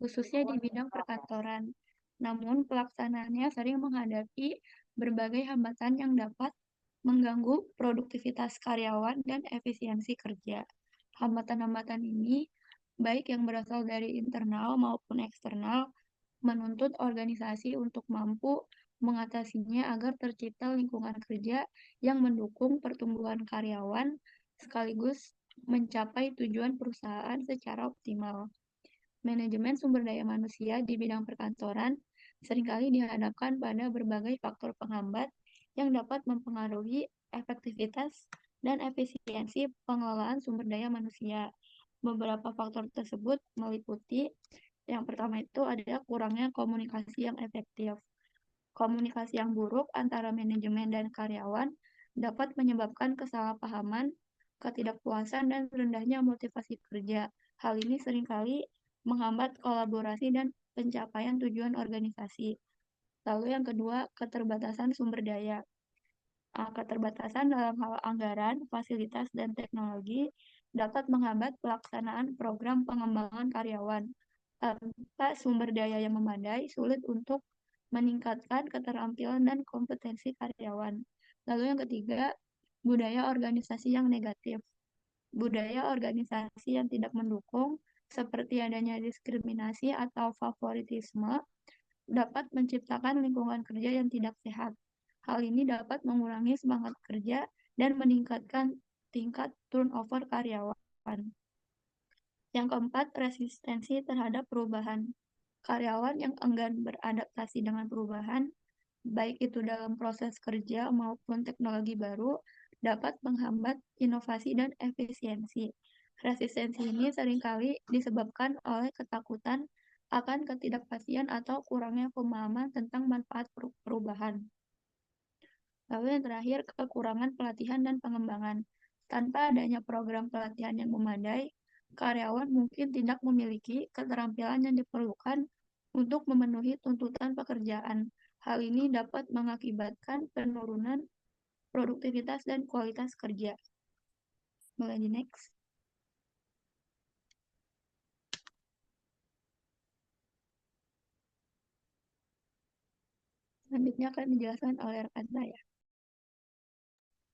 khususnya di bidang perkantoran. Namun, pelaksanaannya sering menghadapi berbagai hambatan yang dapat mengganggu produktivitas karyawan dan efisiensi kerja. Hambatan-hambatan ini, baik yang berasal dari internal maupun eksternal, menuntut organisasi untuk mampu mengatasinya agar tercipta lingkungan kerja yang mendukung pertumbuhan karyawan sekaligus mencapai tujuan perusahaan secara optimal. Manajemen sumber daya manusia di bidang perkantoran seringkali dihadapkan pada berbagai faktor penghambat yang dapat mempengaruhi efektivitas dan efisiensi pengelolaan sumber daya manusia. Beberapa faktor tersebut meliputi yang pertama itu adalah kurangnya komunikasi yang efektif. Komunikasi yang buruk antara manajemen dan karyawan dapat menyebabkan kesalahpahaman, ketidakpuasan, dan rendahnya motivasi kerja. Hal ini seringkali menghambat kolaborasi dan pencapaian tujuan organisasi. Lalu yang kedua, keterbatasan sumber daya. Keterbatasan dalam hal anggaran, fasilitas, dan teknologi dapat menghambat pelaksanaan program pengembangan karyawan. Tanpa sumber daya yang memadai, sulit untuk meningkatkan keterampilan dan kompetensi karyawan. Lalu yang ketiga, budaya organisasi yang negatif. Budaya organisasi yang tidak mendukung, seperti adanya diskriminasi atau favoritisme, dapat menciptakan lingkungan kerja yang tidak sehat. Hal ini dapat mengurangi semangat kerja dan meningkatkan tingkat turnover karyawan. Yang keempat, resistensi terhadap perubahan. Karyawan yang enggan beradaptasi dengan perubahan, baik itu dalam proses kerja maupun teknologi baru, dapat menghambat inovasi dan efisiensi. Resistensi ini seringkali disebabkan oleh ketakutan akan ketidakpastian atau kurangnya pemahaman tentang manfaat perubahan. Lalu yang terakhir, kekurangan pelatihan dan pengembangan. Tanpa adanya program pelatihan yang memadai, karyawan mungkin tidak memiliki keterampilan yang diperlukan untuk memenuhi tuntutan pekerjaan. Hal ini dapat mengakibatkan penurunan produktivitas dan kualitas kerja. Mulai di next. Selanjutnya akan dijelaskan oleh rekan saya.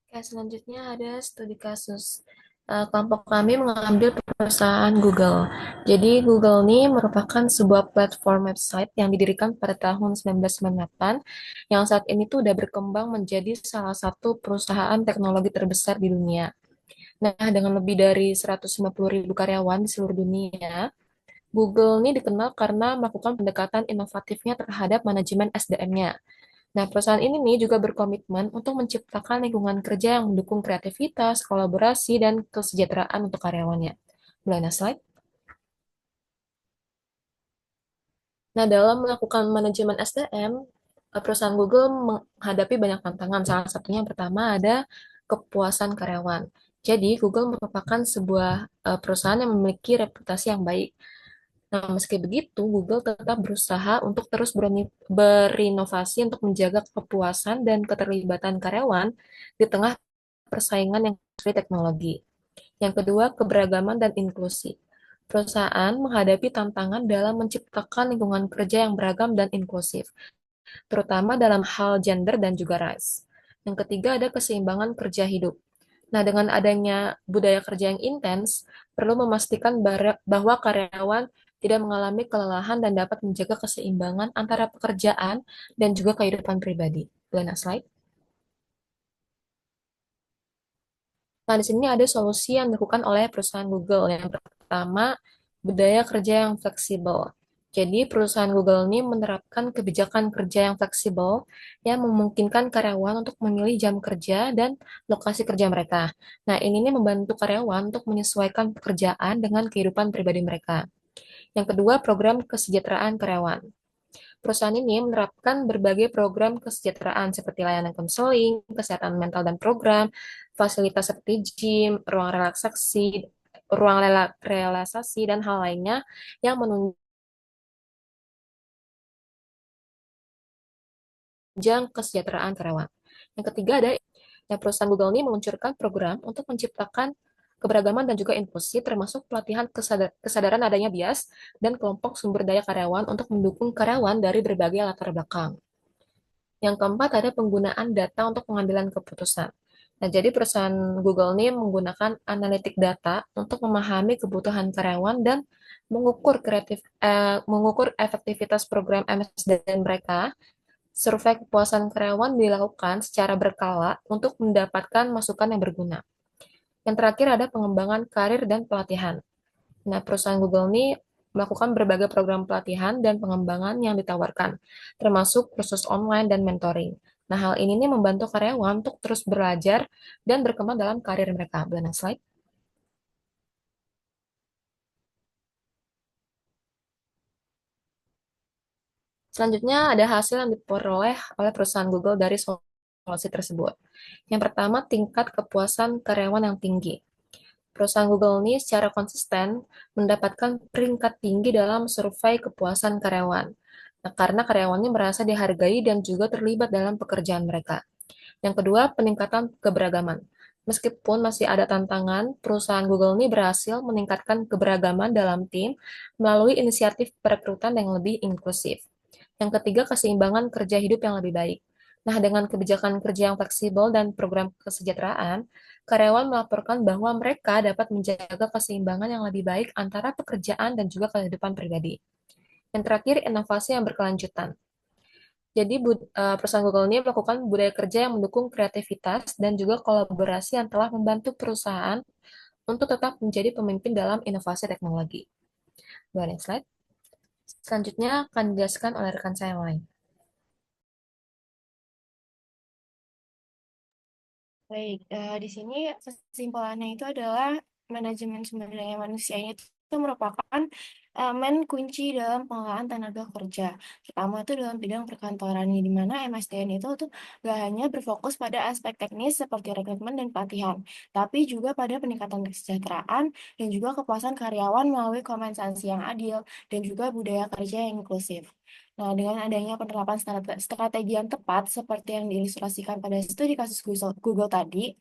Oke, selanjutnya ada studi kasus. Kelompok kami mengambil perusahaan Google. Jadi Google ini merupakan sebuah platform website yang didirikan pada tahun 1998 yang saat ini tuh udah berkembang menjadi salah satu perusahaan teknologi terbesar di dunia. Nah, dengan lebih dari 150.000 karyawan di seluruh dunia, Google ini dikenal karena melakukan pendekatan inovatifnya terhadap manajemen SDM-nya. Nah, perusahaan ini nih juga berkomitmen untuk menciptakan lingkungan kerja yang mendukung kreativitas, kolaborasi, dan kesejahteraan untuk karyawannya. Boleh next slide. Nah, dalam melakukan manajemen SDM, perusahaan Google menghadapi banyak tantangan. Salah satunya yang pertama ada kepuasan karyawan. Jadi, Google merupakan sebuah perusahaan yang memiliki reputasi yang baik. Nah, meski begitu, Google tetap berusaha untuk terus berinovasi untuk menjaga kepuasan dan keterlibatan karyawan di tengah persaingan yang dari teknologi. Yang kedua, keberagaman dan inklusi. Perusahaan menghadapi tantangan dalam menciptakan lingkungan kerja yang beragam dan inklusif, terutama dalam hal gender dan juga ras. Yang ketiga, ada keseimbangan kerja hidup. Nah, dengan adanya budaya kerja yang intens, perlu memastikan bahwa karyawan tidak mengalami kelelahan dan dapat menjaga keseimbangan antara pekerjaan dan juga kehidupan pribadi. Boleh next slide. Nah, di sini ada solusi yang dilakukan oleh perusahaan Google. Yang pertama, budaya kerja yang fleksibel. Jadi, perusahaan Google ini menerapkan kebijakan kerja yang fleksibel yang memungkinkan karyawan untuk memilih jam kerja dan lokasi kerja mereka. Nah, ini nih membantu karyawan untuk menyesuaikan pekerjaan dengan kehidupan pribadi mereka. Yang kedua, program kesejahteraan karyawan. Perusahaan ini menerapkan berbagai program kesejahteraan seperti layanan konseling, kesehatan mental dan program, fasilitas seperti gym, ruang relaksasi, dan hal lainnya yang menunjang kesejahteraan karyawan. Yang ketiga ada yang perusahaan Google ini meluncurkan program untuk menciptakan keberagaman dan juga inklusi, termasuk pelatihan kesadaran adanya bias dan kelompok sumber daya karyawan untuk mendukung karyawan dari berbagai latar belakang. Yang keempat ada penggunaan data untuk pengambilan keputusan. Nah, jadi perusahaan Google ini menggunakan analitik data untuk memahami kebutuhan karyawan dan mengukur efektivitas program MSDN mereka. Survei kepuasan karyawan dilakukan secara berkala untuk mendapatkan masukan yang berguna. Yang terakhir ada pengembangan karir dan pelatihan. Nah, perusahaan Google ini melakukan berbagai program pelatihan dan pengembangan yang ditawarkan, termasuk kursus online dan mentoring. Nah, hal ini nih membantu karyawan untuk terus belajar dan berkembang dalam karir mereka. Boleh next slide? Selanjutnya ada hasil yang diperoleh oleh perusahaan Google dari solusi tersebut. Yang pertama, tingkat kepuasan karyawan yang tinggi. Perusahaan Google ini secara konsisten mendapatkan peringkat tinggi dalam survei kepuasan karyawan. Nah, karena karyawannya merasa dihargai dan juga terlibat dalam pekerjaan mereka. Yang kedua, peningkatan keberagaman. Meskipun masih ada tantangan, perusahaan Google ini berhasil meningkatkan keberagaman dalam tim melalui inisiatif perekrutan yang lebih inklusif. Yang ketiga, keseimbangan kerja hidup yang lebih baik. Nah, dengan kebijakan kerja yang fleksibel dan program kesejahteraan, karyawan melaporkan bahwa mereka dapat menjaga keseimbangan yang lebih baik antara pekerjaan dan juga kehidupan pribadi. Yang terakhir, inovasi yang berkelanjutan. Jadi, perusahaan Google ini melakukan budaya kerja yang mendukung kreativitas dan juga kolaborasi yang telah membantu perusahaan untuk tetap menjadi pemimpin dalam inovasi teknologi. Boleh next slide. Selanjutnya akan dijelaskan oleh rekan saya yang lain. Baik, di sini kesimpulannya itu adalah manajemen sumber daya manusia itu merupakan elemen kunci dalam pengelolaan tenaga kerja. Pertama itu dalam bidang perkantoran, di mana MSDN itu tuh gak hanya berfokus pada aspek teknis seperti rekrutmen dan pelatihan, tapi juga pada peningkatan kesejahteraan dan juga kepuasan karyawan melalui kompensasi yang adil dan juga budaya kerja yang inklusif. Nah, dengan adanya penerapan strategi yang tepat seperti yang diilustrasikan pada studi kasus Google tadi,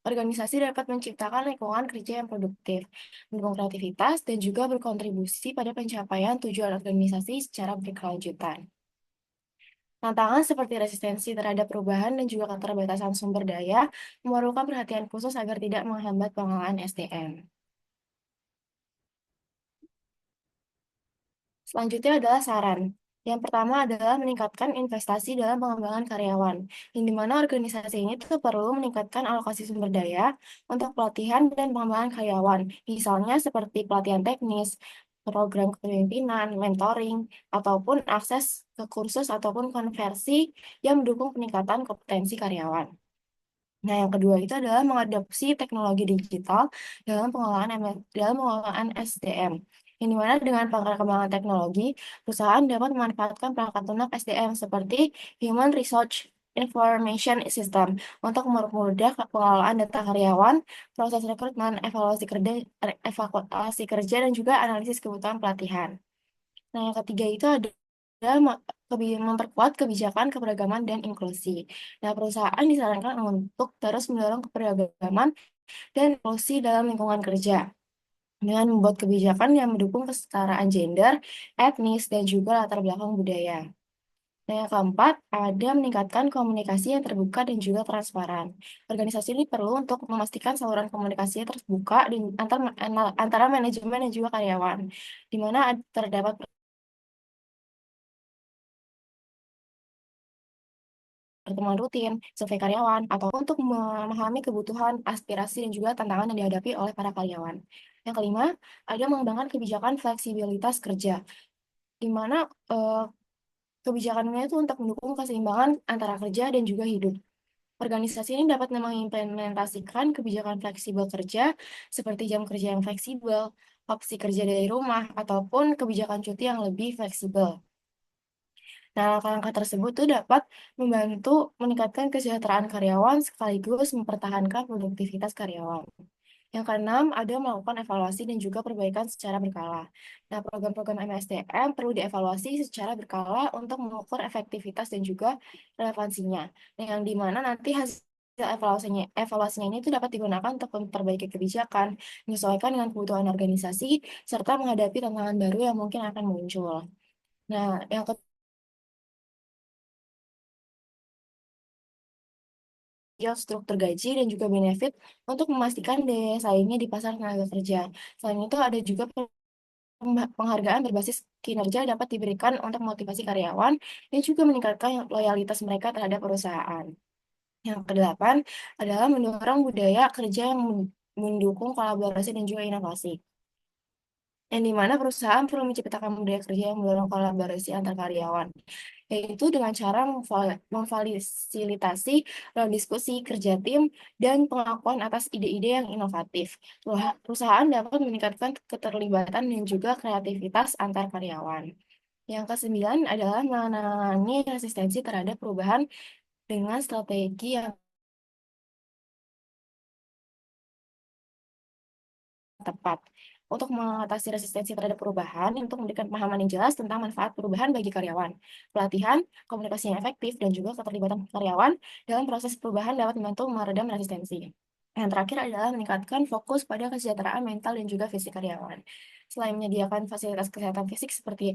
organisasi dapat menciptakan lingkungan kerja yang produktif, mendukung kreativitas, dan juga berkontribusi pada pencapaian tujuan organisasi secara berkelanjutan. Tantangan seperti resistensi terhadap perubahan dan juga keterbatasan sumber daya memerlukan perhatian khusus agar tidak menghambat pengelolaan SDM. Selanjutnya adalah saran. Yang pertama adalah meningkatkan investasi dalam pengembangan karyawan, yang dimana organisasi ini tuh perlu meningkatkan alokasi sumber daya untuk pelatihan dan pengembangan karyawan, misalnya seperti pelatihan teknis, program kepemimpinan, mentoring, ataupun akses ke kursus ataupun konversi yang mendukung peningkatan kompetensi karyawan. Nah, yang kedua itu adalah mengadopsi teknologi digital dalam pengelolaan SDM. Yang dimana dengan perkembangan teknologi, perusahaan dapat memanfaatkan perangkat lunak SDM seperti Human Resource Information System untuk mempermudah pengelolaan data karyawan, proses rekrutmen, evaluasi kerja, dan juga analisis kebutuhan pelatihan. Nah, yang ketiga itu adalah memperkuat kebijakan keberagaman dan inklusi. Nah, perusahaan disarankan untuk terus mendorong keberagaman dan inklusi dalam lingkungan kerja dengan membuat kebijakan yang mendukung kesetaraan gender, etnis, dan juga latar belakang budaya. Nah, yang keempat, ada meningkatkan komunikasi yang terbuka dan juga transparan. Organisasi ini perlu untuk memastikan saluran komunikasinya terbuka antara manajemen dan juga karyawan, di mana terdapat pertemuan rutin, survei karyawan, atau untuk memahami kebutuhan, aspirasi, dan juga tantangan yang dihadapi oleh para karyawan. Yang kelima, ada mengembangkan kebijakan fleksibilitas kerja, di mana kebijakannya itu untuk mendukung keseimbangan antara kerja dan juga hidup. Organisasi ini dapat mengimplementasikan kebijakan fleksibel kerja, seperti jam kerja yang fleksibel, opsi kerja dari rumah, ataupun kebijakan cuti yang lebih fleksibel. Nah, langkah-langkah tersebut tuh dapat membantu meningkatkan kesejahteraan karyawan sekaligus mempertahankan produktivitas karyawan. Yang keenam, ada melakukan evaluasi dan juga perbaikan secara berkala. Nah, program-program MSDM perlu dievaluasi secara berkala untuk mengukur efektivitas dan juga relevansinya. Nah, yang dimana nanti hasil evaluasinya ini itu dapat digunakan untuk memperbaiki kebijakan, menyesuaikan dengan kebutuhan organisasi, serta menghadapi tantangan baru yang mungkin akan muncul. Nah, yang ketiga, struktur gaji dan juga benefit untuk memastikan daya saingnya di pasar tenaga kerja. Selain itu, ada juga penghargaan berbasis kinerja dapat diberikan untuk motivasi karyawan dan juga meningkatkan loyalitas mereka terhadap perusahaan. Yang kedelapan adalah mendorong budaya kerja yang mendukung kolaborasi dan juga inovasi. Yang dimana perusahaan perlu menciptakan budaya kerja yang mendorong kolaborasi antar karyawan, yaitu dengan cara memfasilitasi ruang diskusi, kerja tim, dan pengakuan atas ide-ide yang inovatif. Perusahaan dapat meningkatkan keterlibatan dan juga kreativitas antar karyawan. Yang kesembilan adalah menangani resistensi terhadap perubahan dengan strategi yang tepat. Untuk mengatasi resistensi terhadap perubahan, untuk memberikan pemahaman yang jelas tentang manfaat perubahan bagi karyawan. Pelatihan, komunikasi yang efektif, dan juga keterlibatan karyawan dalam proses perubahan dapat membantu meredam resistensi. Yang terakhir adalah meningkatkan fokus pada kesejahteraan mental dan juga fisik karyawan. Selain menyediakan fasilitas kesehatan fisik seperti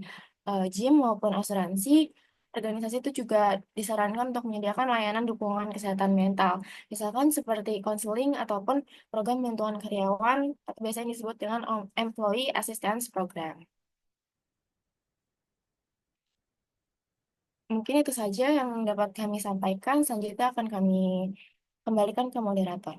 gym maupun asuransi, organisasi itu juga disarankan untuk menyediakan layanan dukungan kesehatan mental, misalkan seperti konseling ataupun program bantuan karyawan atau biasanya disebut dengan Employee Assistance Program. Mungkin itu saja yang dapat kami sampaikan. Selanjutnya akan kami kembalikan ke moderator.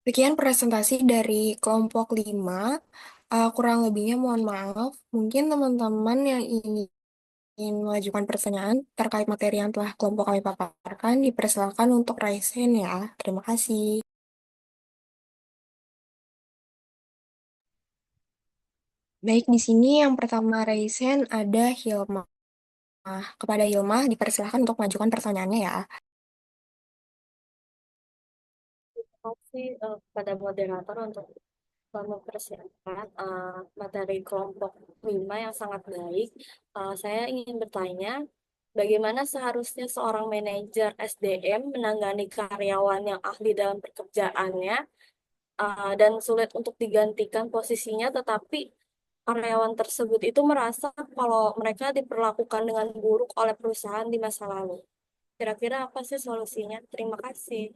Sekian presentasi dari kelompok 5. Kurang lebihnya mohon maaf. Mungkin teman-teman yang ingin mengajukan pertanyaan terkait materi yang telah kelompok kami paparkan, dipersilakan untuk raise hand ya. Terima kasih. Baik, di sini yang pertama raise hand ada Hilma. Kepada Hilma, dipersilakan untuk mengajukan pertanyaannya ya. Kasih kepada moderator untuk mempersiapkan materi kelompok 5 yang sangat baik. Saya ingin bertanya, bagaimana seharusnya seorang manajer SDM menangani karyawan yang ahli dalam pekerjaannya dan sulit untuk digantikan posisinya, tetapi karyawan tersebut itu merasa kalau mereka diperlakukan dengan buruk oleh perusahaan di masa lalu. Kira-kira apa sih solusinya? Terima kasih.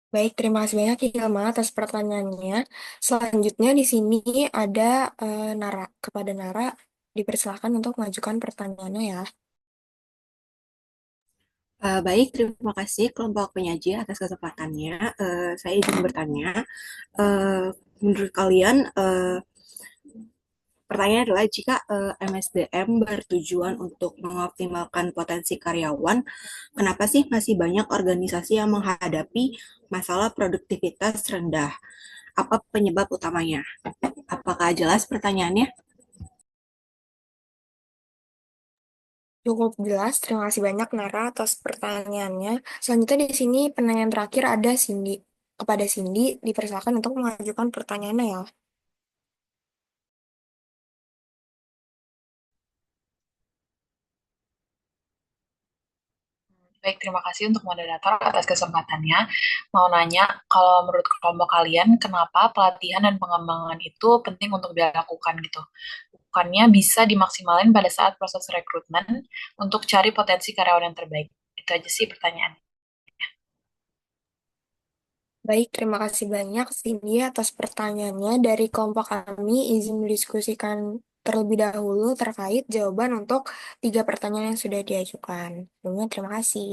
Baik, terima kasih banyak Hilma atas pertanyaannya. Selanjutnya di sini ada Nara. Kepada Nara, dipersilakan untuk mengajukan pertanyaannya ya. Baik, terima kasih kelompok penyaji atas kesempatannya. Saya izin bertanya, eh, menurut kalian, pertanyaan adalah jika MSDM bertujuan untuk mengoptimalkan potensi karyawan, kenapa sih masih banyak organisasi yang menghadapi masalah produktivitas rendah? Apa penyebab utamanya? Apakah jelas pertanyaannya? Cukup jelas, terima kasih banyak Nara atas pertanyaannya. Selanjutnya di sini penanya terakhir ada Cindy. Kepada Cindy, dipersilakan untuk mengajukan pertanyaannya ya. Baik, terima kasih untuk moderator atas kesempatannya. Mau nanya, kalau menurut kelompok kalian, kenapa pelatihan dan pengembangan itu penting untuk dilakukan gitu? Bukannya bisa dimaksimalin pada saat proses rekrutmen untuk cari potensi karyawan yang terbaik. Itu aja sih pertanyaan. Baik, terima kasih banyak Cindy atas pertanyaannya. Dari kelompok kami, izin mendiskusikan terlebih dahulu terkait jawaban untuk 3 pertanyaan yang sudah diajukan. Sebelumnya, terima kasih.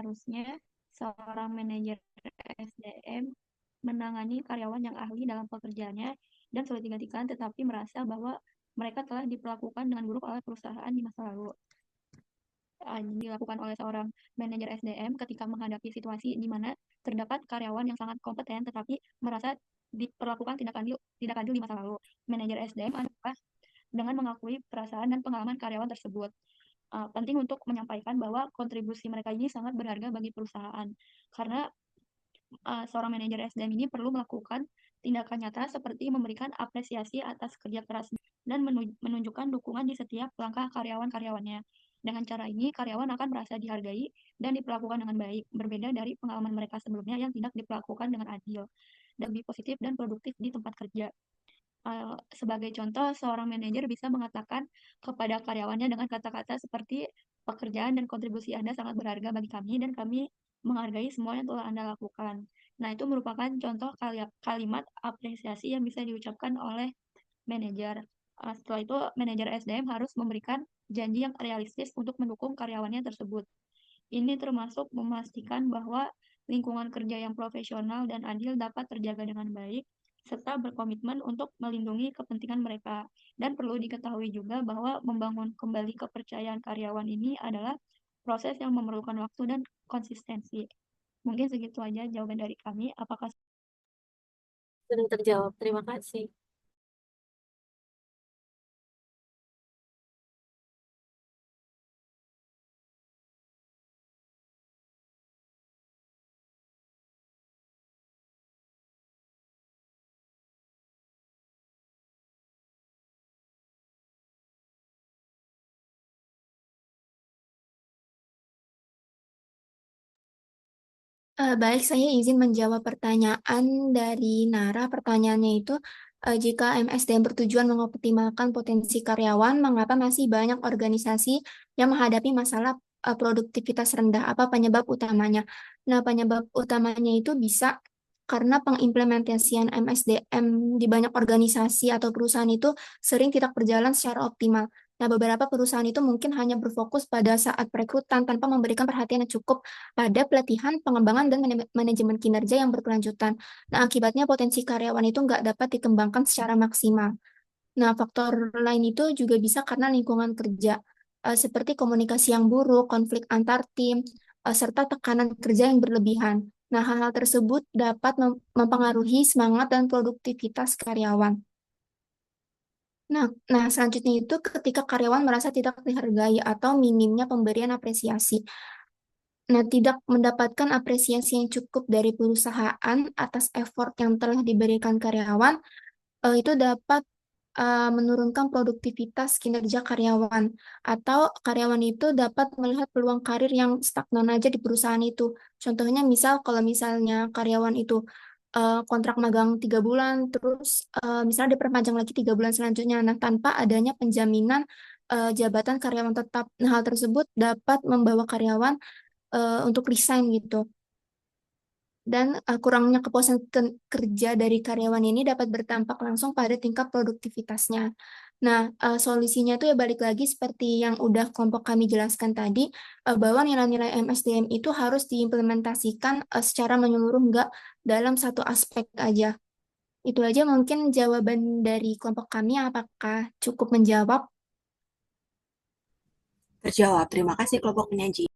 seharusnya seorang manajer SDM menangani karyawan yang ahli dalam pekerjaannya dan sulit digantikan, tetapi merasa bahwa mereka telah diperlakukan dengan buruk oleh perusahaan di masa lalu. Dilakukan oleh seorang manajer SDM ketika menghadapi situasi di mana terdapat karyawan yang sangat kompeten tetapi merasa diperlakukan tidak adil di masa lalu. Manajer SDM adalah dengan mengakui perasaan dan pengalaman karyawan tersebut. Penting untuk menyampaikan bahwa kontribusi mereka ini sangat berharga bagi perusahaan karena seorang manajer SDM ini perlu melakukan tindakan nyata seperti memberikan apresiasi atas kerja keras dan menunjukkan dukungan di setiap langkah karyawan-karyawannya. Dengan cara ini, karyawan akan merasa dihargai dan diperlakukan dengan baik, berbeda dari pengalaman mereka sebelumnya yang tidak diperlakukan dengan adil, dan lebih positif dan produktif di tempat kerja. Sebagai contoh, seorang manajer bisa mengatakan kepada karyawannya dengan kata-kata seperti pekerjaan dan kontribusi Anda sangat berharga bagi kami dan kami menghargai semua yang telah Anda lakukan. Nah, itu merupakan contoh kalimat apresiasi yang bisa diucapkan oleh manajer. Setelah itu, manajer SDM harus memberikan janji yang realistis untuk mendukung karyawannya tersebut. Ini termasuk memastikan bahwa lingkungan kerja yang profesional dan adil dapat terjaga dengan baik, serta berkomitmen untuk melindungi kepentingan mereka. Dan perlu diketahui juga bahwa membangun kembali kepercayaan karyawan ini adalah proses yang memerlukan waktu dan konsistensi. Mungkin segitu aja jawaban dari kami. Apakah Sudah terjawab. Terima kasih. Baik, saya izin menjawab pertanyaan dari Nara. Pertanyaannya itu, jika MSDM bertujuan mengoptimalkan potensi karyawan, mengapa masih banyak organisasi yang menghadapi masalah produktivitas rendah? Apa penyebab utamanya? Nah, penyebab utamanya itu bisa karena pengimplementasian MSDM di banyak organisasi atau perusahaan itu sering tidak berjalan secara optimal. Nah, beberapa perusahaan itu mungkin hanya berfokus pada saat perekrutan tanpa memberikan perhatian yang cukup pada pelatihan, pengembangan, dan manajemen kinerja yang berkelanjutan. Nah, akibatnya potensi karyawan itu nggak dapat dikembangkan secara maksimal. Nah, faktor lain itu juga bisa karena lingkungan kerja, seperti komunikasi yang buruk, konflik antar tim, serta tekanan kerja yang berlebihan. Nah, hal-hal tersebut dapat mempengaruhi semangat dan produktivitas karyawan. Nah, selanjutnya itu ketika karyawan merasa tidak dihargai atau minimnya pemberian apresiasi. Nah, tidak mendapatkan apresiasi yang cukup dari perusahaan atas effort yang telah diberikan karyawan, itu dapat menurunkan produktivitas kinerja karyawan, atau karyawan itu dapat melihat peluang karir yang stagnan aja di perusahaan itu. Contohnya misal kalau misalnya karyawan itu kontrak magang 3 bulan, terus misalnya diperpanjang lagi 3 bulan selanjutnya, nah tanpa adanya penjaminan jabatan karyawan tetap. Nah, hal tersebut dapat membawa karyawan untuk resign gitu. Dan kurangnya kepuasan kerja dari karyawan ini dapat berdampak langsung pada tingkat produktivitasnya. Nah, solusinya itu ya balik lagi seperti yang udah kelompok kami jelaskan tadi, bahwa nilai-nilai MSDM itu harus diimplementasikan secara menyeluruh, enggak dalam satu aspek aja. Itu aja mungkin jawaban dari kelompok kami. Apakah cukup menjawab? Terjawab. Terima kasih kelompok penyaji.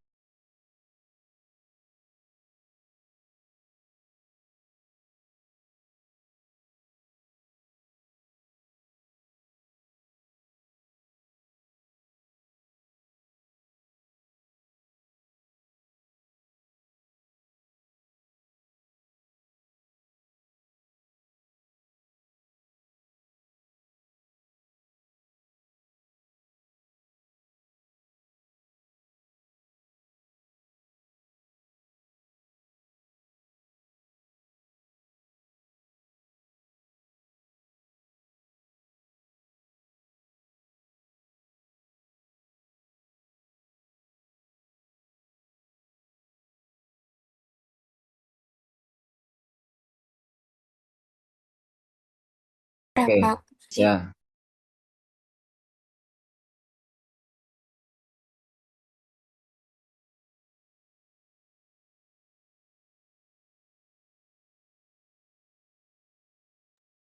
Oke, Pak. ya.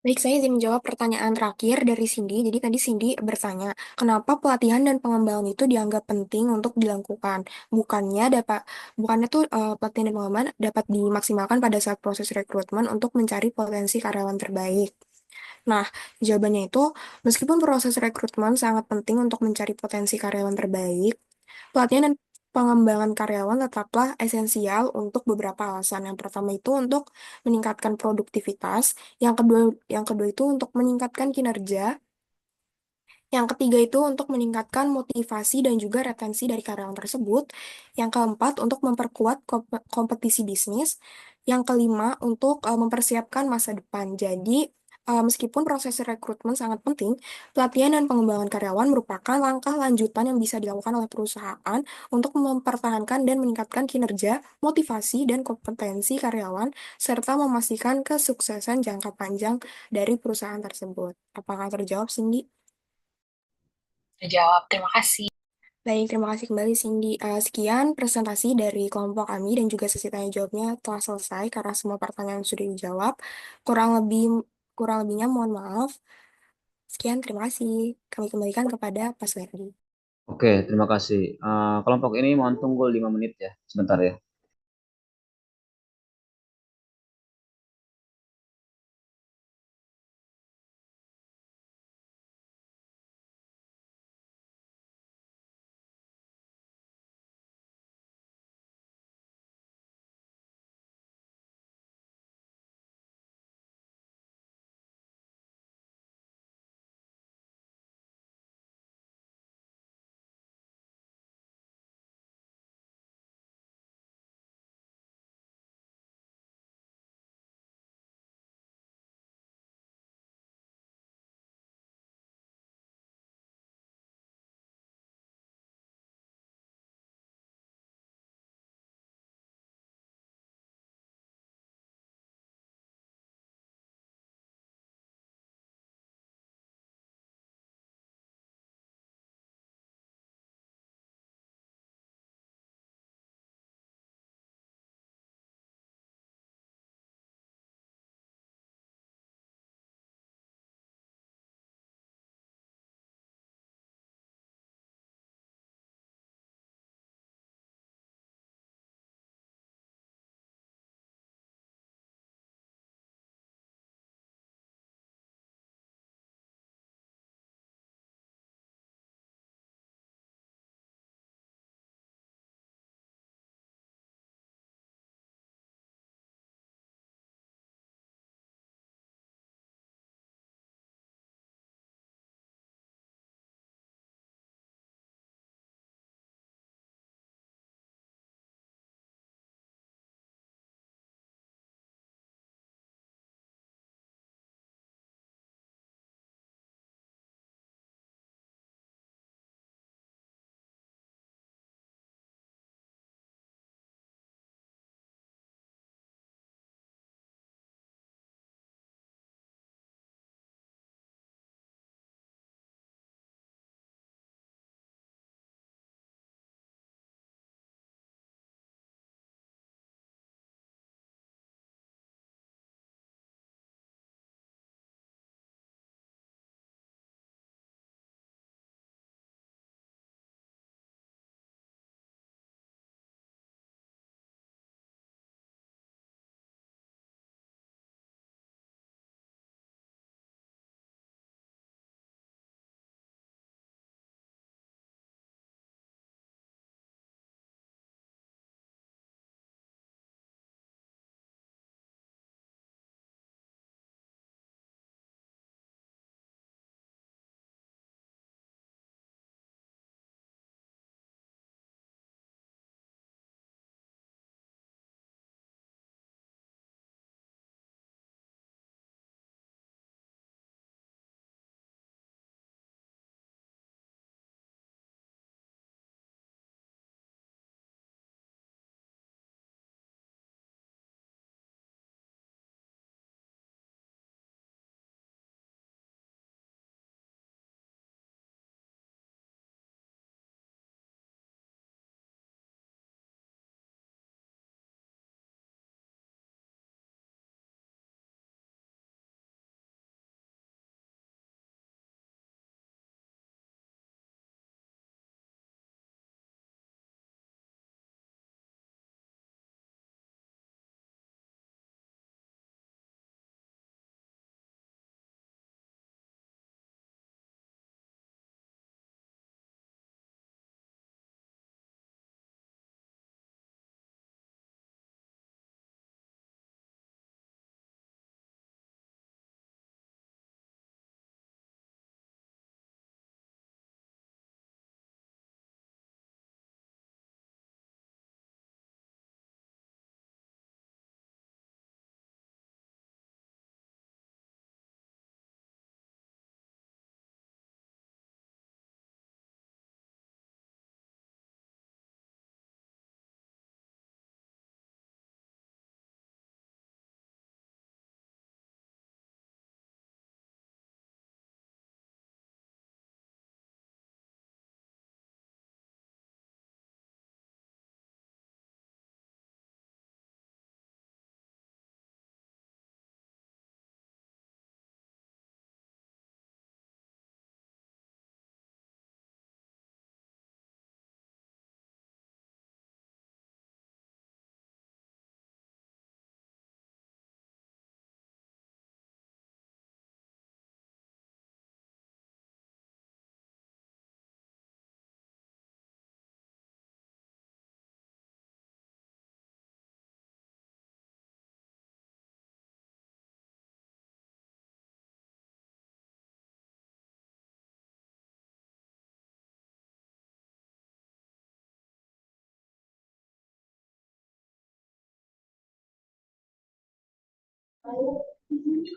Baik, saya izin menjawab pertanyaan terakhir dari Cindy. Jadi tadi Cindy bertanya, kenapa pelatihan dan pengembangan itu dianggap penting untuk dilakukan? Bukannya tuh pelatihan dan pengembangan dapat dimaksimalkan pada saat proses rekrutmen untuk mencari potensi karyawan terbaik. Nah, jawabannya itu, meskipun proses rekrutmen sangat penting untuk mencari potensi karyawan terbaik, pelatihan dan pengembangan karyawan tetaplah esensial untuk beberapa alasan. Yang pertama itu untuk meningkatkan produktivitas, yang kedua itu untuk meningkatkan kinerja, yang ketiga itu untuk meningkatkan motivasi dan juga retensi dari karyawan tersebut. Yang keempat untuk memperkuat kompetisi bisnis. Yang kelima untuk mempersiapkan masa depan. Jadi, meskipun proses rekrutmen sangat penting, pelatihan dan pengembangan karyawan merupakan langkah lanjutan yang bisa dilakukan oleh perusahaan untuk mempertahankan dan meningkatkan kinerja, motivasi, dan kompetensi karyawan, serta memastikan kesuksesan jangka panjang dari perusahaan tersebut. Apakah terjawab, Cindy? Terjawab, terima kasih. Baik, terima kasih kembali Cindy. Sekian presentasi dari kelompok kami dan juga sesi tanya jawabnya telah selesai karena semua pertanyaan sudah dijawab. Kurang lebih kurang lebihnya mohon maaf. Sekian, terima kasih. Kami kembalikan kepada Pak Suherdi. Oke, terima kasih. Kelompok ini mohon tunggu 5 menit ya, sebentar ya.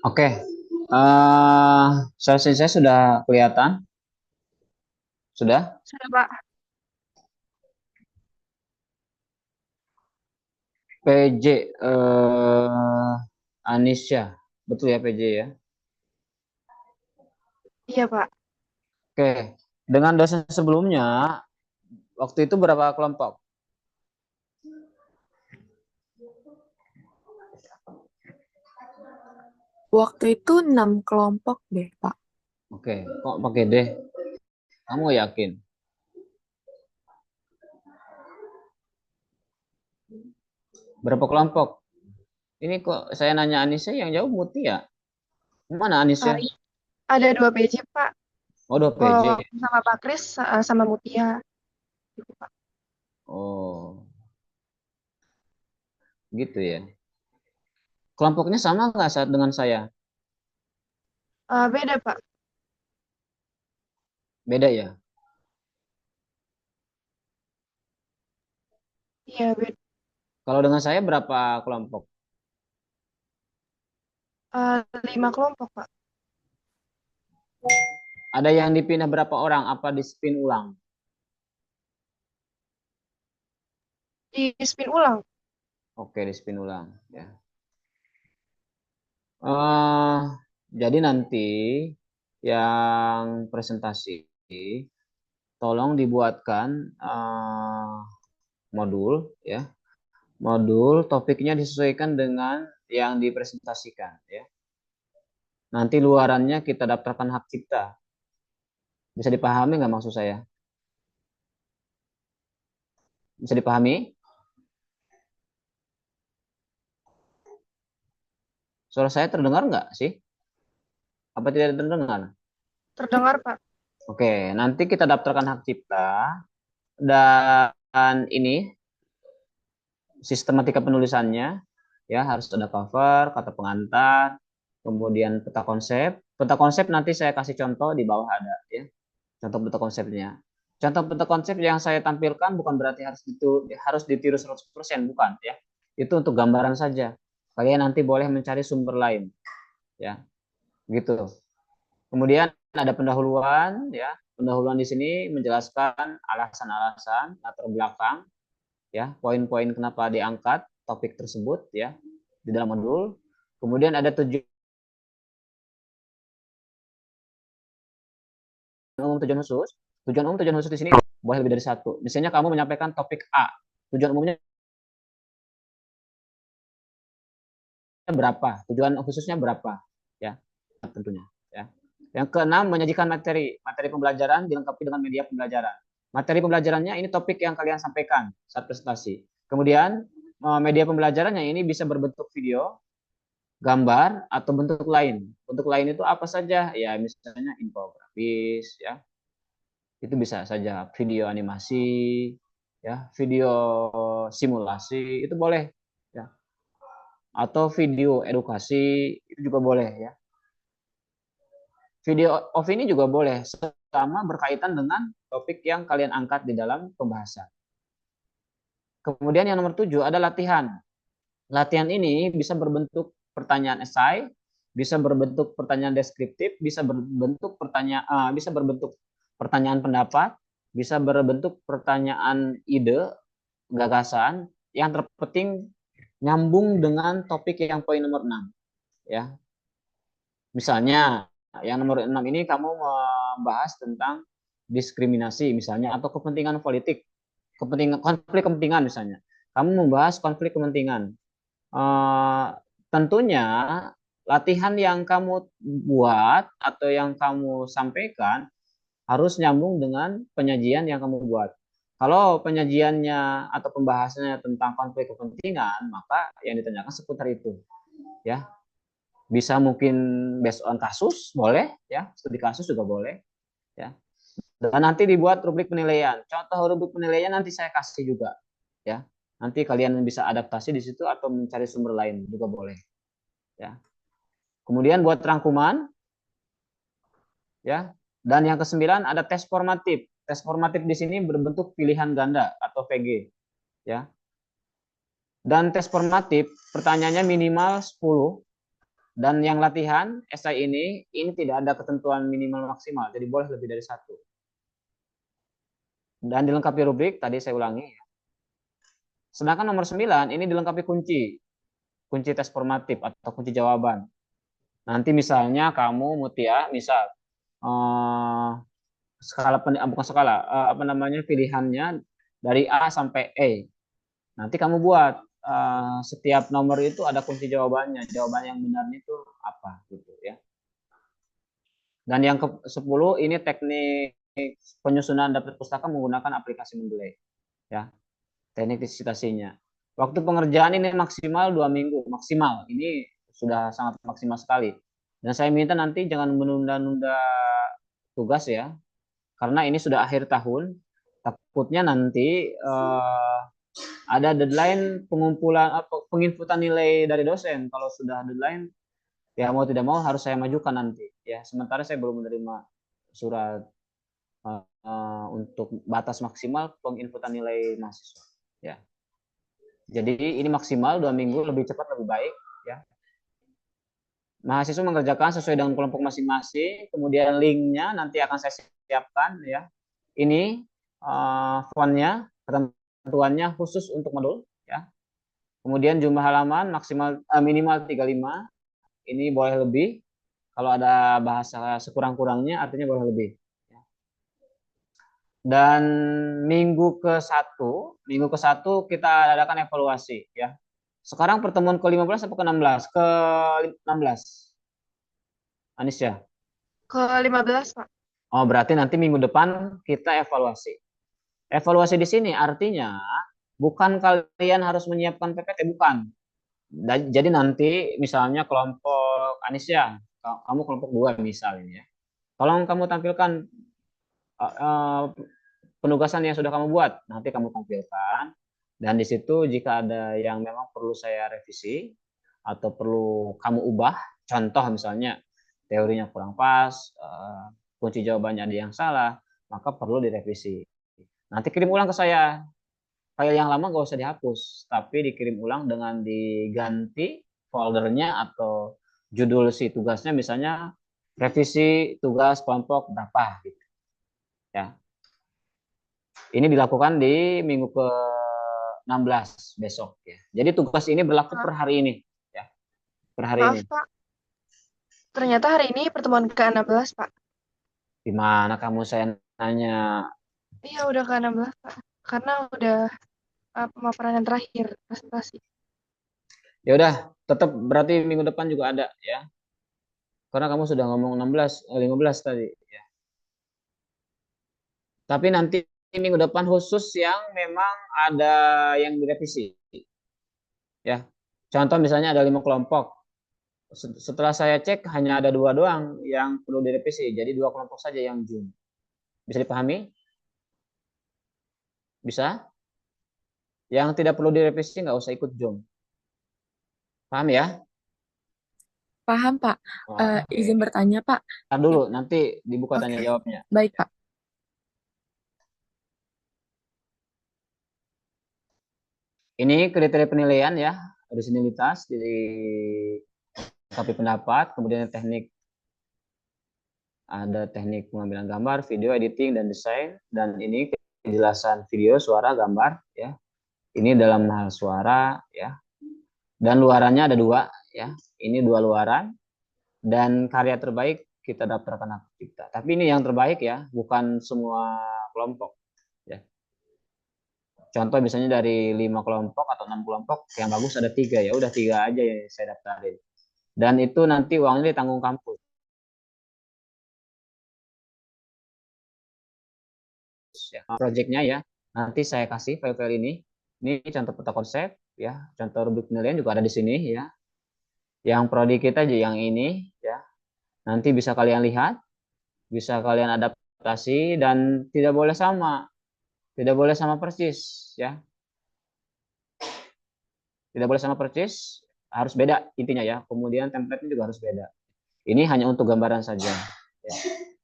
Oke. Solusi saya sudah kelihatan? Sudah? Sudah, Pak. PJ Anisya. Betul ya PJ ya? Iya, Pak. Oke. Dengan dosen sebelumnya, waktu itu berapa kelompok? Waktu itu 6 kelompok deh, Pak. Oke. Kok pakai deh? Kamu nggak yakin? Berapa kelompok? Ini kok saya nanya Anisya yang jawab Mutia. Mana Anisya? Ada 2 PJ, Pak. Oh, 2 PJ. Kalau sama Pak Kris sama Mutia. Gitu, Pak. Oh, gitu ya. Kelompoknya sama nggak saat dengan saya? Beda, Pak. Beda ya? Iya, beda. Kalau dengan saya berapa kelompok? 5 kelompok, Pak. Ada yang dipindah berapa orang? Apa di spin ulang? Di spin ulang. Oke, di spin ulang ya. Eh, jadi nanti yang presentasi tolong dibuatkan modul ya. Modul topiknya disesuaikan dengan yang dipresentasikan ya. Nanti luarannya kita daftarkan hak cipta. Bisa dipahami nggak maksud saya? Bisa dipahami? Suara saya terdengar nggak sih? Apa tidak terdengar? Terdengar, Pak. Oke, nanti kita daftarkan hak cipta dan ini sistematika penulisannya ya harus ada cover, kata pengantar, kemudian peta konsep. Peta konsep nanti saya kasih contoh di bawah ada ya. Contoh peta konsepnya. Contoh peta konsep yang saya tampilkan bukan berarti harus ditiru 100%, bukan ya. Itu untuk gambaran saja. Kalian nanti boleh mencari sumber lain ya. Gitu. Kemudian ada pendahuluan ya. Pendahuluan di sini menjelaskan alasan-alasan latar belakang ya, poin-poin kenapa diangkat topik tersebut ya di dalam modul. Kemudian ada tujuan umum, tujuan khusus. Tujuan umum, tujuan khusus di sini boleh lebih dari satu. Misalnya kamu menyampaikan topik A, tujuan umumnya berapa? Tujuan khususnya berapa? Ya, tentunya. Ya. Yang keenam, menyajikan materi pembelajaran dilengkapi dengan media pembelajaran. Materi pembelajarannya ini topik yang kalian sampaikan saat presentasi. Kemudian media pembelajarannya ini bisa berbentuk video, gambar, atau bentuk lain. Bentuk lain itu apa saja? Ya, misalnya infografis, ya, itu bisa saja video animasi, ya, video simulasi itu boleh, ya, atau video edukasi itu juga boleh ya. Video off ini juga boleh selama berkaitan dengan topik yang kalian angkat di dalam pembahasan. Kemudian yang nomor 7 ada latihan. Latihan ini bisa berbentuk pertanyaan esai, bisa berbentuk pertanyaan deskriptif, bisa berbentuk pertanyaan pendapat, bisa berbentuk pertanyaan ide, gagasan, yang terpenting nyambung dengan topik yang poin nomor 6 ya. Misalnya yang nomor 6 ini kamu membahas tentang diskriminasi misalnya atau kepentingan politik, konflik kepentingan misalnya. Kamu membahas konflik kepentingan. Tentunya latihan yang kamu buat atau yang kamu sampaikan harus nyambung dengan penyajian yang kamu buat. Kalau penyajiannya atau pembahasannya tentang konflik kepentingan, maka yang ditanyakan seputar itu, ya. Bisa mungkin based on kasus, boleh, ya. Studi kasus juga boleh, ya. Dan nanti dibuat rubrik penilaian. Contoh rubrik penilaian nanti saya kasih juga, ya. Nanti kalian bisa adaptasi di situ atau mencari sumber lain juga boleh, ya. Kemudian buat rangkuman, ya. Dan yang kesembilan ada tes formatif. Tes formatif di sini berbentuk pilihan ganda atau VG, ya. Dan tes formatif pertanyaannya minimal 10 Dan yang latihan esai ini tidak ada ketentuan minimal maksimal, jadi boleh lebih dari satu. Dan dilengkapi rubrik, tadi saya ulangi. Sedangkan nomor 9 ini dilengkapi kunci tes formatif atau kunci jawaban. Nanti misalnya kamu Mutia, misal skala bukan skala, apa namanya, pilihannya dari A sampai E. Nanti kamu buat setiap nomor itu ada kunci jawabannya. Jawaban yang benarnya itu apa gitu ya. Dan yang ke-10 ini teknik penyusunan daftar pustaka menggunakan aplikasi Mendeley ya. Teknik citasinya. Waktu pengerjaan ini maksimal 2 minggu, maksimal. Ini sudah sangat maksimal sekali. Dan saya minta nanti jangan menunda-nunda tugas ya. Karena ini sudah akhir tahun. Takutnya nanti ada deadline pengumpulan penginputan nilai dari dosen. Kalau sudah deadline ya mau tidak mau harus saya majukan nanti ya. Sementara saya belum menerima surat untuk batas maksimal penginputan nilai mahasiswa ya. Jadi ini maksimal 2 minggu, lebih cepat lebih baik ya. Mahasiswa mengerjakan sesuai dengan kelompok masing-masing, kemudian linknya nanti akan saya siapkan ya. Ini fontnya, ketentuannya khusus untuk modul ya. Kemudian jumlah halaman maksimal minimal 35. Ini boleh lebih. Kalau ada bahasa sekurang-kurangnya artinya boleh lebih. Dan minggu ke-1 kita adakan evaluasi ya. Sekarang pertemuan ke-15 atau ke-16? Ke-16. Anisya. Ke-15, Pak. Oh, berarti nanti minggu depan kita evaluasi. Evaluasi di sini artinya bukan kalian harus menyiapkan PPT, bukan. Jadi nanti misalnya kelompok Anisya, kamu kelompok 2 misalnya ya. Tolong kamu tampilkan penugasan yang sudah kamu buat, nanti kamu tampilkan. Dan di situ jika ada yang memang perlu saya revisi atau perlu kamu ubah, contoh misalnya teorinya kurang pas, kunci jawabannya ada yang salah, maka perlu direvisi. Nanti kirim ulang ke saya. File yang lama nggak usah dihapus, tapi dikirim ulang dengan diganti foldernya atau judul si tugasnya, misalnya revisi tugas kelompok berapa gitu. Ya. Ini dilakukan di minggu ke-16 besok ya. Jadi tugas ini berlaku per hari ini ya. Per hari ini. Maaf, Pak. Ternyata hari ini pertemuan ke-16, Pak. Di mana kamu saya nanya? Iya, udah ke-16, Pak. Karena udah pemaparan yang terakhir, presentasi. Ya udah, tetap berarti minggu depan juga ada ya. Karena kamu sudah ngomong 15 tadi ya. Tapi nanti minggu depan khusus yang memang ada yang direvisi. Ya. Contoh misalnya ada 5 kelompok. Setelah saya cek hanya ada 2 doang yang perlu direvisi. Jadi 2 kelompok saja yang Zoom. Bisa dipahami? Bisa? Yang tidak perlu direvisi nggak usah ikut Zoom. Paham ya? Paham, Pak. Izin bertanya, Pak. Ntar dulu, nanti dibuka tanya jawabnya. Baik, Pak. Ini kriteria penilaian ya, originalitas, jadi copy pendapat, kemudian teknik, ada teknik pengambilan gambar, video editing dan desain, dan ini kejelasan video, suara, gambar ya. Ini dalam hal suara ya. Dan luarannya ada 2 ya. Ini 2 luaran, dan karya terbaik kita daftarkan hak cipta. Tapi ini yang terbaik ya, bukan semua kelompok ya. Contoh misalnya dari 5 kelompok atau 6 kelompok, yang bagus ada 3 ya, udah 3 aja yang saya daftarin. Dan itu nanti uangnya ditanggung kampus. Ya, proyeknya ya, nanti saya kasih file-file ini. Ini contoh peta konsep ya, contoh rubrik penilaian juga ada di sini ya. Yang prodi kita aja yang ini ya. Nanti bisa kalian lihat, bisa kalian adaptasi, dan tidak boleh sama. Tidak boleh sama persis ya. Tidak boleh sama persis, harus beda intinya ya. Kemudian template-nya juga harus beda. Ini hanya untuk gambaran saja ya.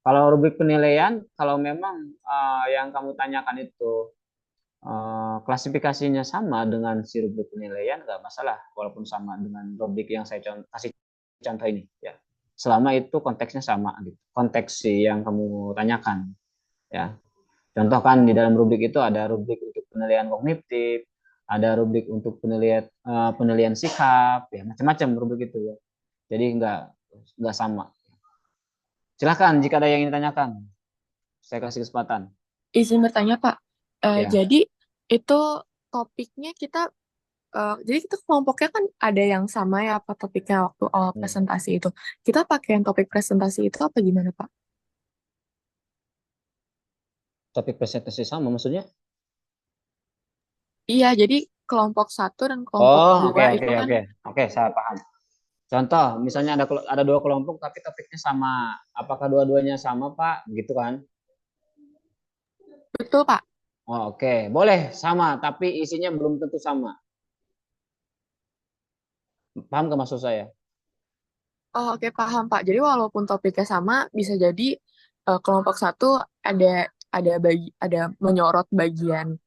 Kalau rubrik penilaian, kalau memang yang kamu tanyakan itu klasifikasinya sama dengan si rubrik penilaian, nggak masalah walaupun sama dengan rubrik yang saya kasih contoh ini ya. Selama itu konteksnya sama gitu. Konteks yang kamu tanyakan ya. Contoh kan di dalam rubrik itu ada rubrik untuk penilaian kognitif, ada rubrik untuk penilaian sikap, ya macam-macam rubrik itu ya. Jadi nggak sama. Silahkan jika ada yang ingin ditanyakan, saya kasih kesempatan. Izin bertanya, Pak. Ya. Jadi itu topiknya jadi kita kelompoknya kan ada yang sama ya Pak topiknya waktu awal presentasi itu. Kita pakai yang topik presentasi itu apa gimana Pak? Topik presentasi sama maksudnya? Iya, jadi kelompok 1 dan kelompok 2 itu kan. Oke, saya paham. Contoh, misalnya ada 2 kelompok tapi topiknya sama. Apakah dua-duanya sama, Pak? Gitu kan? Betul, Pak. Oh, oke. Boleh sama, tapi isinya belum tentu sama. Paham ke maksud saya? Oh, oke, paham, Pak. Jadi walaupun topiknya sama, bisa jadi kelompok 1 ada menyorot bagian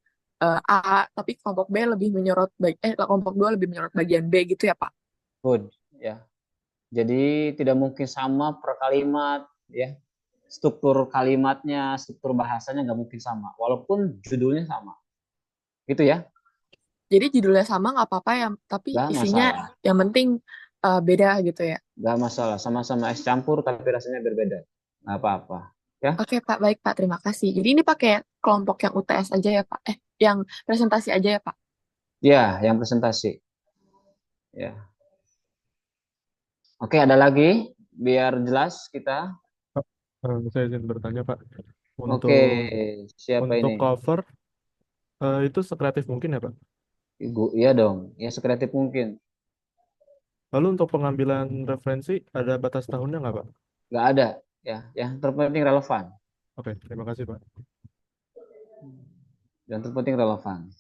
A, tapi kelompok B lebih menyorot kelompok 2 lebih menyorot bagian B gitu ya, Pak? Good, ya. Jadi tidak mungkin sama per kalimat, ya. Struktur kalimatnya, struktur bahasanya nggak mungkin sama, walaupun judulnya sama. Gitu ya? Jadi judulnya sama nggak apa-apa ya, tapi Nggak isinya masalah. yang penting beda gitu ya. Nggak masalah, sama-sama es campur tapi rasanya berbeda. Nggak apa-apa. Ya? Oke Pak, baik Pak, terima kasih. Jadi ini pakai kelompok yang UTS aja ya Pak? Yang presentasi aja ya Pak? Ya, yang presentasi. Ya. Oke, ada lagi? Biar jelas kita. Saya izin bertanya Pak. Untuk Oke, siapa untuk ini? cover itu sekreatif mungkin ya Pak? Iya dong, ya sekreatif mungkin. Lalu untuk pengambilan referensi ada batas tahunnya nggak Pak? Nggak ada, ya. Yang terpenting relevan. Oke, terima kasih Pak. Yang terpenting relevan.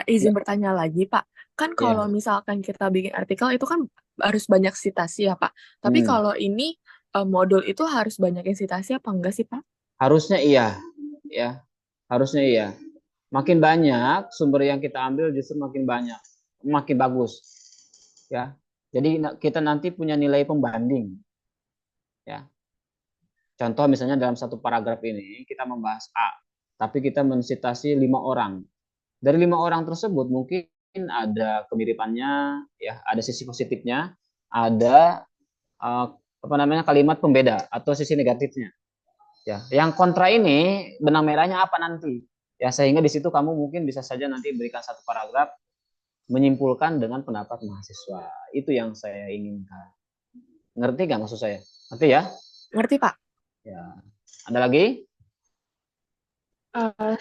Izin bertanya lagi Pak, kan kalau Ya. misalkan kita bikin artikel itu kan harus banyak citasi ya Pak. Tapi kalau ini modul itu harus banyakin citasi apa enggak sih Pak? Harusnya iya, ya. Harusnya iya. Makin banyak sumber yang kita ambil justru makin banyak, makin bagus. Ya. Jadi kita nanti punya nilai pembanding. Ya. Contoh misalnya dalam satu paragraf ini kita membahas A, tapi kita mensitasi 5 orang. Dari 5 orang tersebut mungkin ada kemiripannya, ya, ada sisi positifnya, ada kalimat pembeda atau sisi negatifnya. Ya, yang kontra ini benang merahnya apa nanti? Ya, sehingga di situ kamu mungkin bisa saja nanti berikan satu paragraf menyimpulkan dengan pendapat mahasiswa. Itu yang saya inginkan. Ngerti nggak maksud saya? Ngerti ya? Ngerti Pak? Ya. Ada lagi?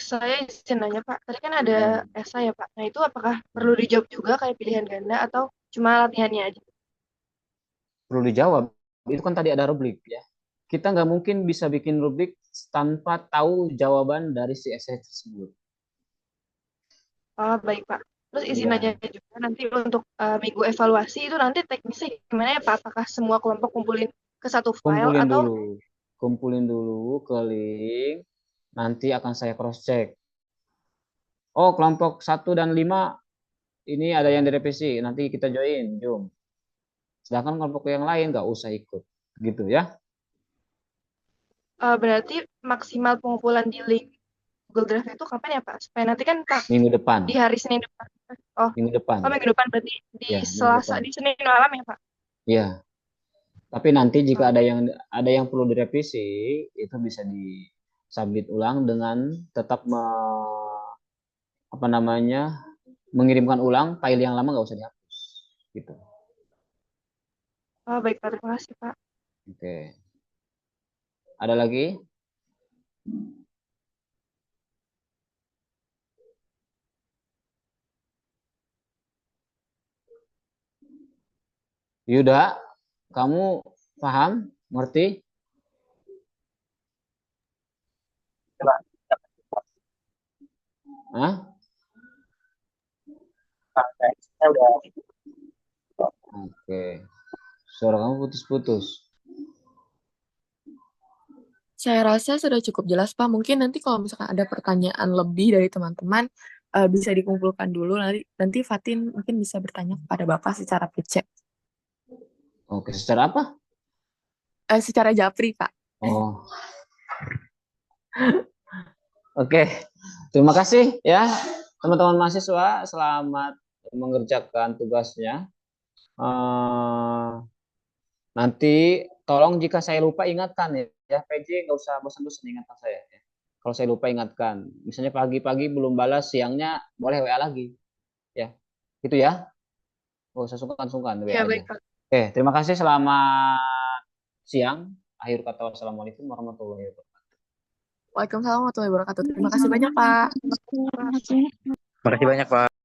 Saya izin nanya Pak, tadi kan ada esai ya Pak. Nah itu apakah perlu dijawab juga kayak pilihan ganda atau cuma latihannya aja? Perlu dijawab. Itu kan tadi ada rubrik ya. Kita nggak mungkin bisa bikin rubrik tanpa tahu jawaban dari si esai tersebut. Oh baik Pak. Terus izin nanya juga nanti untuk minggu evaluasi itu nanti teknisnya gimana ya Pak? Apakah semua kelompok kumpulin ke satu file atau? Kumpulin dulu ke link. Nanti akan saya cross check. Oh, kelompok 1 dan 5 ini ada yang direvisi, nanti kita join, jom. Sedangkan kelompok yang lain nggak usah ikut, gitu ya. Berarti maksimal pengumpulan di link Google Drive itu kapan ya Pak? Supaya nanti kan Pak Minggu depan. di hari Senin depan. Minggu depan. Minggu depan berarti di ya, Selasa, di Senin malam ya Pak? Iya. Tapi nanti jika ada yang perlu direvisi, itu bisa disubmit ulang dengan tetap mengirimkan ulang file yang lama nggak usah dihapus, gitu. Oh baik Pak, terima kasih Pak. Oke. Ada lagi? Yuda, kamu paham? Ngerti? Hah? Oke. Suara kamu putus-putus. Saya rasa sudah cukup jelas Pak. Mungkin nanti kalau misalkan ada pertanyaan lebih dari teman-teman, bisa dikumpulkan dulu, nanti Fatin mungkin bisa bertanya kepada Bapak secara PC. Oke, secara apa? Secara japri, Pak. Oh, oke. Terima kasih ya teman-teman mahasiswa. Selamat mengerjakan tugasnya. Nanti tolong jika saya lupa ingatkan ya. PJ nggak usah bosan-bosan ingatkan saya. Ya. Kalau saya lupa ingatkan. Misalnya pagi-pagi belum balas, siangnya boleh WA lagi. Ya, gitu ya. Nggak usah sungkan-sungkan WA Ya, aja. baik, Pak. Oke, terima kasih. Selamat siang. Akhir kata wassalamualaikum warahmatullahi wabarakatuh. Waalaikumsalam warahmatullahi wabarakatuh. Terima kasih banyak, Pak. Terima kasih. Makasih banyak, Pak.